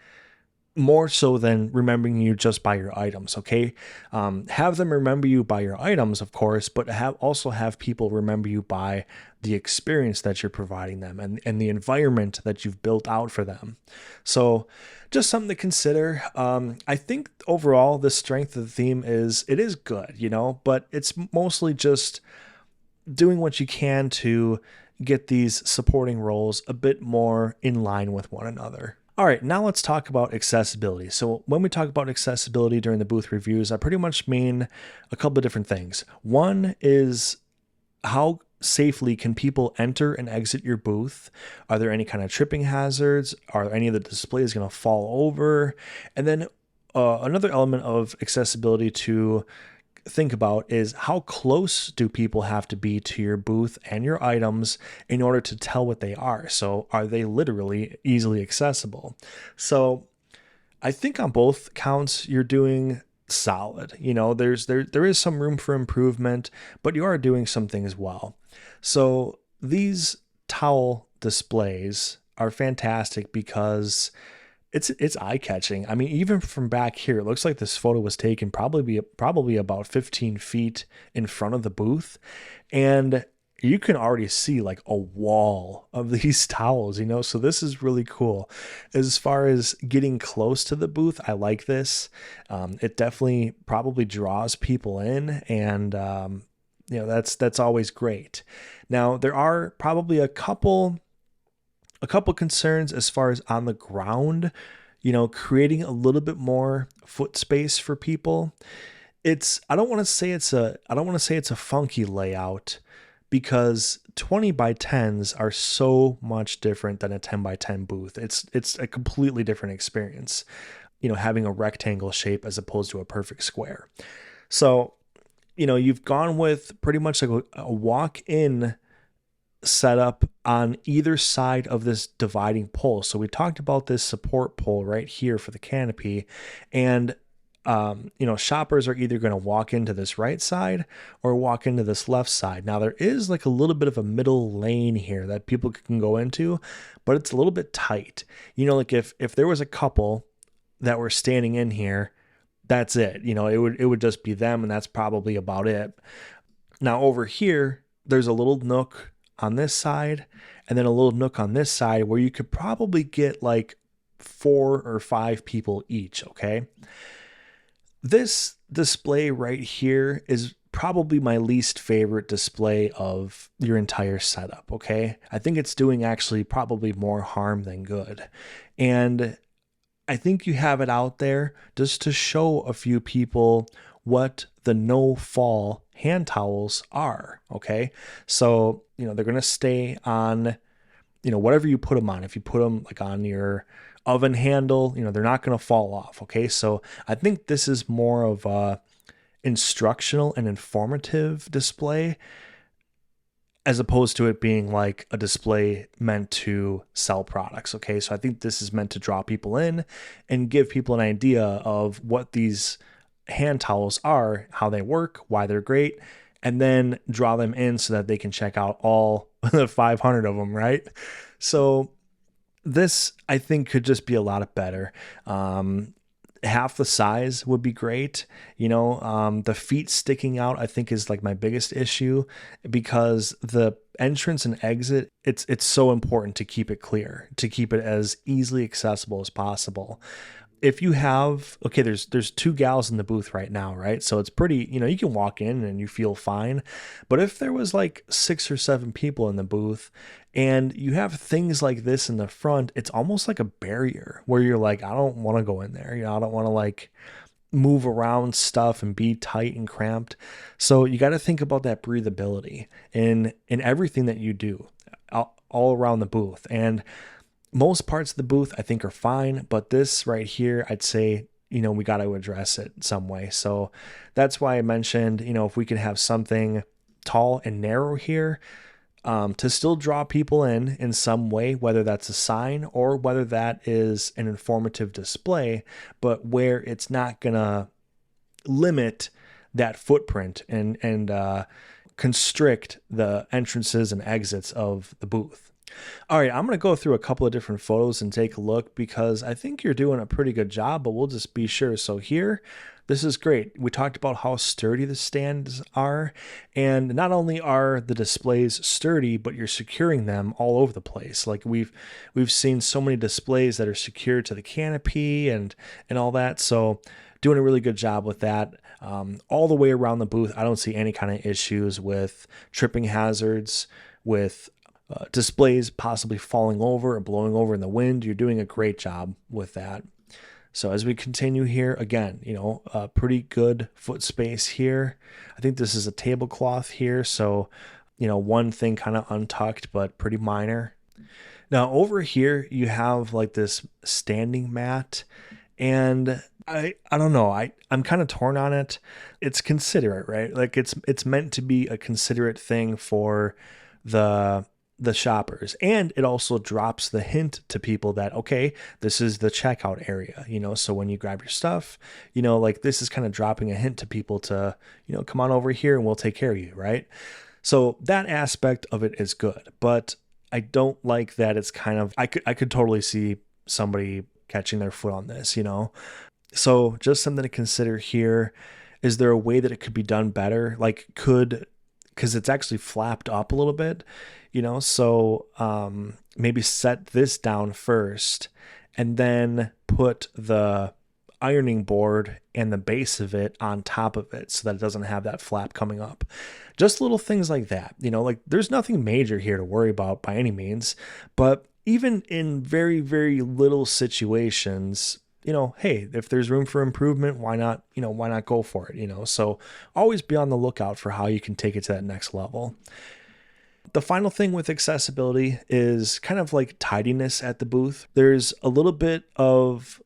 more so than remembering you just by your items, okay? Have them remember you by your items, of course, but also have people remember you by the experience that you're providing them and the environment that you've built out for them. So just something to consider. I think overall the strength of the theme is good, but it's mostly just doing what you can to get these supporting roles a bit more in line with one another. All right, now let's talk about accessibility. So when we talk about accessibility during the booth reviews, I pretty much mean a couple of different things. One is how safely can people enter and exit your booth? Are there any kind of tripping hazards? Are any of the displays going to fall over? And then another element of accessibility to think about is how close do people have to be to your booth and your items in order to tell what they are? So are they literally easily accessible? So I think on both counts, you're doing solid. There is some room for improvement, but you are doing some things well. So these towel displays are fantastic because it's eye-catching. I mean, even from back here, it looks like this photo was taken probably about 15 feet in front of the booth, and you can already see like a wall of these towels, so this is really cool. As far as getting close to the booth, I like this. It definitely probably draws people in, and that's always great. Now, there are probably a couple concerns as far as on the ground, creating a little bit more foot space for people. I don't want to say it's a funky layout, because 20 by 10s are so much different than a 10 by 10 booth. It's a completely different experience, having a rectangle shape as opposed to a perfect square. So, you've gone with pretty much like a walk-in setup on either side of this dividing pole. So we talked about this support pole right here for the canopy, and shoppers are either going to walk into this right side or walk into this left side. Now there is like a little bit of a middle lane here that people can go into, but it's a little bit tight. Like if there was a couple that were standing in here, that's it. It would just be them, and that's probably about it. Now over here, there's a little nook on this side and then a little nook on this side where you could probably get like 4 or 5 people each. Okay. This display right here is probably my least favorite display of your entire setup. Okay. I think it's doing actually probably more harm than good. And I think you have it out there just to show a few people what the no fall hand towels are. Okay. So, they're going to stay on, whatever you put them on. If you put them like on your oven handle, they're not going to fall off. Okay. So I think this is more of a instructional and informative display, as opposed to it being like a display meant to sell products. Okay. So I think this is meant to draw people in and give people an idea of what these hand towels are, how they work, why they're great, and then draw them in so that they can check out all the 500 of them, right? So this, I think, could just be a lot better. Half the size would be great. The feet sticking out, I think, is like my biggest issue, because the entrance and exit, it's so important to keep it clear, to keep it as easily accessible as possible. If you have, there's 2 gals in the booth right now, right? So it's pretty, you can walk in and you feel fine. But if there was like 6 or 7 people in the booth and you have things like this in the front, it's almost like a barrier where you're like, I don't want to go in there. I don't want to like move around stuff and be tight and cramped. So you got to think about that breathability in everything that you do all around the booth. And most parts of the booth I think are fine, but this right here, I'd say, we got to address it some way. So that's why I mentioned, if we could have something tall and narrow here, to still draw people in some way, whether that's a sign or whether that is an informative display, but where it's not gonna limit that footprint and constrict the entrances and exits of the booth. All right, I'm going to go through a couple of different photos and take a look because I think you're doing a pretty good job, but we'll just be sure. So here, this is great. We talked about how sturdy the stands are, and not only are the displays sturdy, but you're securing them all over the place. Like we've seen so many displays that are secured to the canopy and all that. So doing a really good job with that. All the way around the booth, I don't see any kind of issues with tripping hazards, with displays possibly falling over or blowing over in the wind. You're doing a great job with that. So as we continue here, again, a pretty good foot space here. I think this is a tablecloth here. So, one thing kind of untucked, but pretty minor. Now over here, you have like this standing mat, and I don't know. I'm kind of torn on it. It's considerate, right? Like it's meant to be a considerate thing for the shoppers, and it also drops the hint to people that, okay, this is the checkout area, so when you grab your stuff, like this is kind of dropping a hint to people to, come on over here and we'll take care of you, right? So that aspect of it is good, but I don't like that it's kind of, I could totally see somebody catching their foot on this, so just something to consider here. Is there a way that it could be done better? Like because it's actually flapped up a little bit, so maybe set this down first and then put the ironing board and the base of it on top of it so that it doesn't have that flap coming up. Just little things like that, like there's nothing major here to worry about by any means, but even in very, very little situations, hey, if there's room for improvement, why not go for it, so always be on the lookout for how you can take it to that next level. The final thing with accessibility is kind of like tidiness at the booth. There's a little bit of,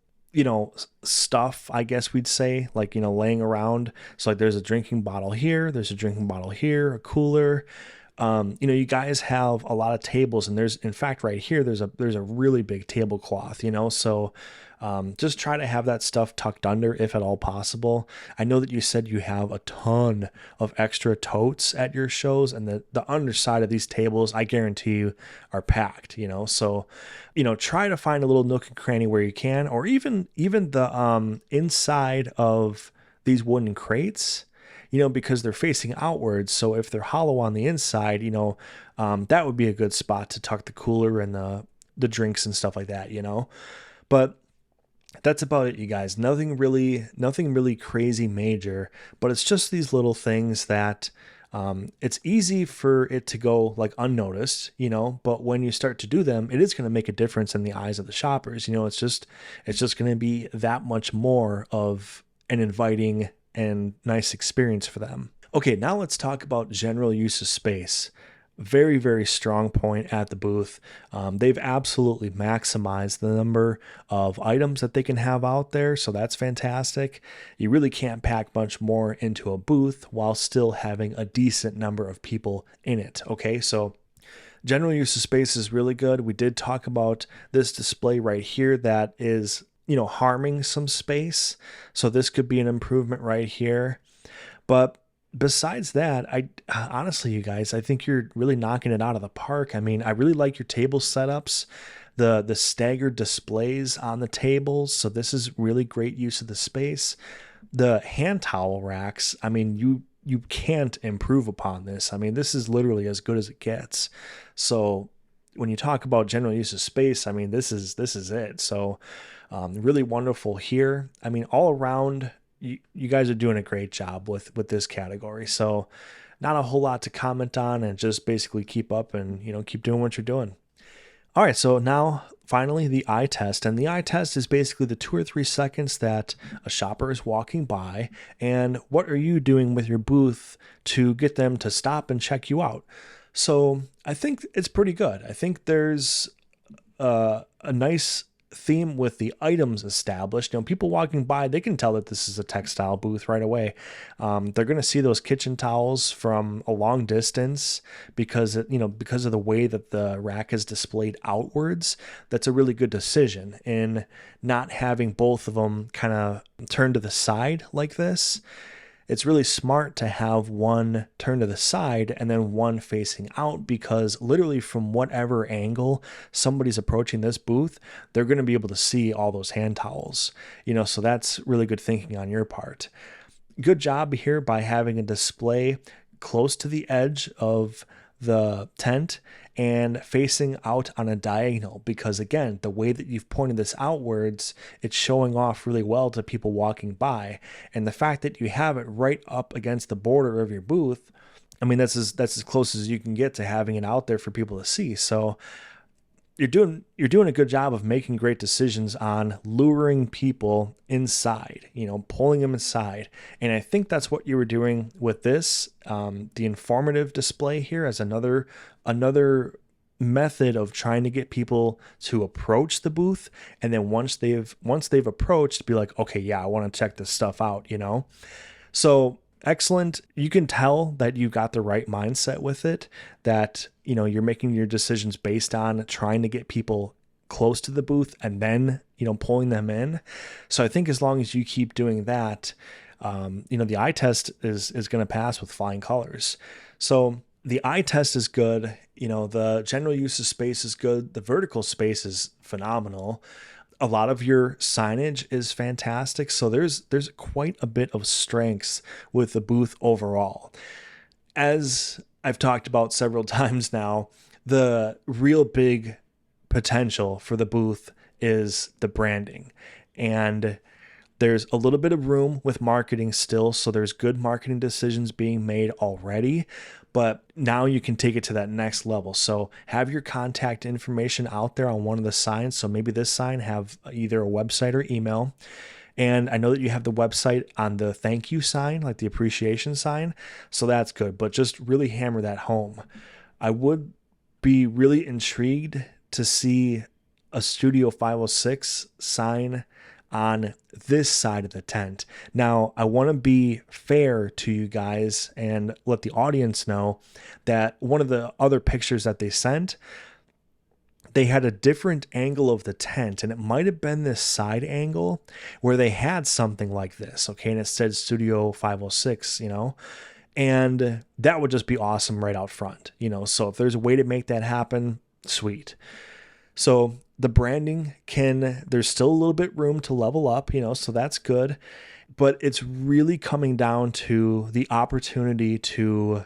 stuff, I guess we'd say, like, laying around. So like there's a drinking bottle here, there's a drinking bottle here, a cooler. You guys have a lot of tables, and in fact, right here, there's a really big tablecloth, so just try to have that stuff tucked under if at all possible. I know that you said you have a ton of extra totes at your shows, and the underside of these tables, I guarantee you, are packed, so, try to find a little nook and cranny where you can, or even the inside of these wooden crates, because they're facing outwards. So if they're hollow on the inside, that would be a good spot to tuck the cooler and the drinks and stuff like that, but that's about it, you guys. Nothing really crazy major, but it's just these little things that it's easy for it to go like unnoticed, but when you start to do them, it is going to make a difference in the eyes of the shoppers. It's just going to be that much more of an inviting and nice experience for them. Okay, now let's talk about general use of space. Very, very strong point at the booth. They've absolutely maximized the number of items that they can have out there, so that's fantastic. You really can't pack much more into a booth while still having a decent number of people in it. Okay, so general use of space is really good. We did talk about this display right here that is harming some space. So this could be an improvement right here. But besides that, I honestly, you guys, I think you're really knocking it out of the park. I mean, I really like your table setups, the staggered displays on the tables. So this is really great use of the space. The hand towel racks, I mean, you can't improve upon this. I mean, this is literally as good as it gets. So when you talk about general use of space, I mean, this is it. So really wonderful here. I mean, all around, you guys are doing a great job with this category. So not a whole lot to comment on, and just basically keep up and, keep doing what you're doing. All right. So now finally the eye test, and the eye test is basically the 2 or 3 seconds that a shopper is walking by, and what are you doing with your booth to get them to stop and check you out? So I think it's pretty good. I think there's a nice theme with the items established. People walking by, they can tell that this is a textile booth right away. They're going to see those kitchen towels from a long distance because of the way that the rack is displayed outwards. That's a really good decision in not having both of them kind of turned to the side like this. it's really smart to have one turned to the side and then one facing out, because literally from whatever angle somebody's approaching this booth, they're going to be able to see all those hand towels, so that's really good thinking on your part. Good job here by having a display close to the edge of the tent and facing out on a diagonal, because again, the way that you've pointed this outwards, it's showing off really well to people walking by. And the fact that you have it right up against the border of your booth, I mean, that's as close as you can get to having it out there for people to see. So you're doing a good job of making great decisions on luring people inside, pulling them inside. And I think that's what you were doing with this. The informative display here as another method of trying to get people to approach the booth. And then once they've approached, be like, okay, yeah, I want to check this stuff out, So excellent. You can tell that you got the right mindset with it, that, you're making your decisions based on trying to get people close to the booth and then, pulling them in. So I think as long as you keep doing that, the eye test is going to pass with flying colors. So the eye test is good. The general use of space is good. The vertical space is phenomenal. A lot of your signage is fantastic. So there's quite a bit of strengths with the booth overall. As I've talked about several times now, the real big potential for the booth is the branding. And there's a little bit of room with marketing still. So there's good marketing decisions being made already. But now you can take it to that next level. So have your contact information out there on one of the signs. So maybe this sign have either a website or email. And I know that you have the website on the thank you sign, like the appreciation sign. So that's good, but just really hammer that home. I would be really intrigued to see a Studio 506 sign on this side of the tent. Now, I want to be fair to you guys and let the audience know that one of the other pictures that they sent, they had a different angle of the tent, and it might have been this side angle where they had something like this, okay, and it said Studio 506, and that would just be awesome right out front, so if there's a way to make that happen, sweet. So the branding there's still a little bit room to level up, so that's good, but it's really coming down to the opportunity to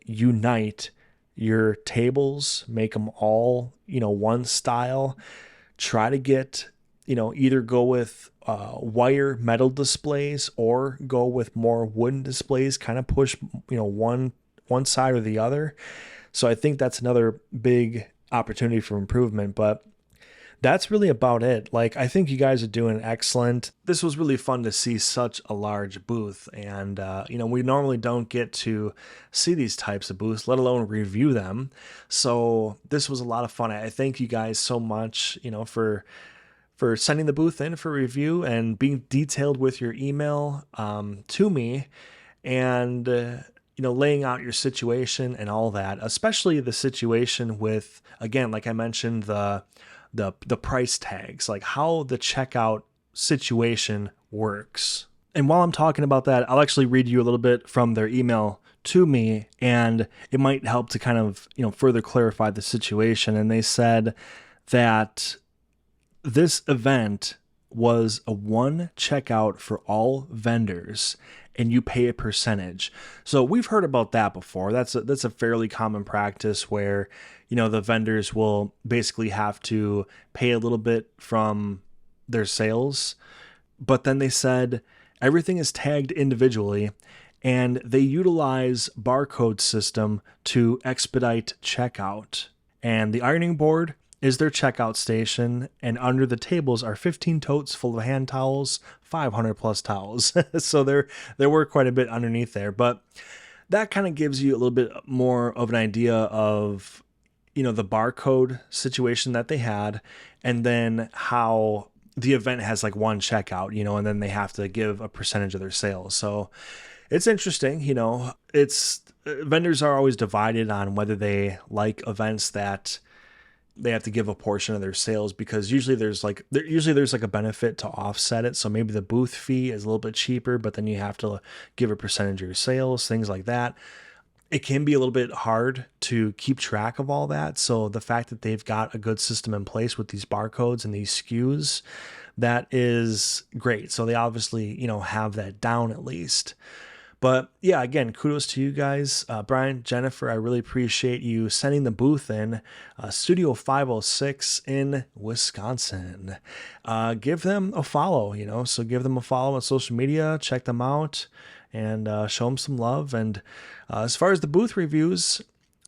unite your tables, make them all, one style, try to get, either go with wire metal displays or go with more wooden displays, kind of push, one side or the other. So I think that's another big opportunity for improvement, but that's really about it. I think you guys are doing excellent. This was really fun to see such a large booth. And, we normally don't get to see these types of booths, let alone review them. So this was a lot of fun. I thank you guys so much, for sending the booth in for review and being detailed with your email to me, and laying out your situation and all that, especially the situation with, again, like I mentioned, the price tags, like how the checkout situation works. And while I'm talking about that, I'll actually read you a little bit from their email to me, and it might help to kind of, further clarify the situation. And they said that this event was a one checkout for all vendors, and you pay a percentage. So we've heard about that before. That's a fairly common practice where, the vendors will basically have to pay a little bit from their sales. But then they said everything is tagged individually, and they utilize barcode system to expedite checkout. And the ironing board is their checkout station, and under the tables are 15 totes full of hand towels, 500 plus towels. So there were quite a bit underneath there, but that kind of gives you a little bit more of an idea of, the barcode situation that they had, and then how the event has one checkout, and then they have to give a percentage of their sales. So it's interesting, vendors are always divided on whether they like events that they have to give a portion of their sales, because usually there's like a benefit to offset it. So maybe the booth fee is a little bit cheaper, but then you have to give a percentage of your sales, things like that. It can be a little bit hard to keep track of all that. So the fact that they've got a good system in place with these barcodes and these SKUs, that is great. So they obviously, have that down at least. But yeah, again, kudos to you guys. Brian, Jenifer, I really appreciate you sending the booth in. Studio 506 in Wisconsin. Give them a follow, so give them a follow on social media, check them out, and show them some love. And as far as the booth reviews,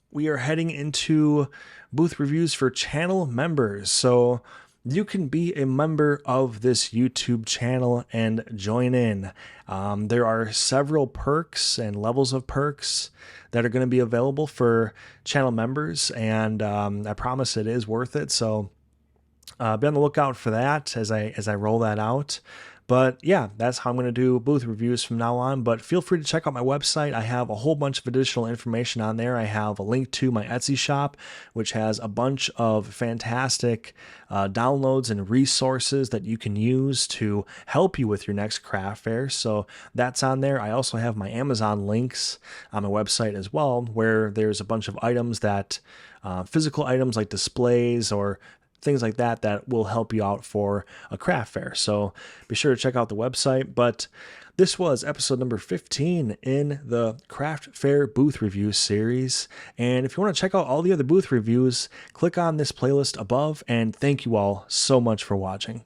we are heading into booth reviews for channel members. So you can be a member of this YouTube channel and join in. There are several perks and levels of perks that are going to be available for channel members, and I promise it is worth it. So be on the lookout for that as I roll that out. But yeah, that's how I'm going to do booth reviews from now on. But feel free to check out my website. I have a whole bunch of additional information on there. I have a link to my Etsy shop, which has a bunch of fantastic downloads and resources that you can use to help you with your next craft fair. So that's on there. I also have my Amazon links on my website as well, where there's a bunch of items that physical items like displays or things like that will help you out for a craft fair. So be sure to check out the website. But this was episode number 15 in the craft fair booth review series. And if you want to check out all the other booth reviews, click on this playlist above. And thank you all so much for watching.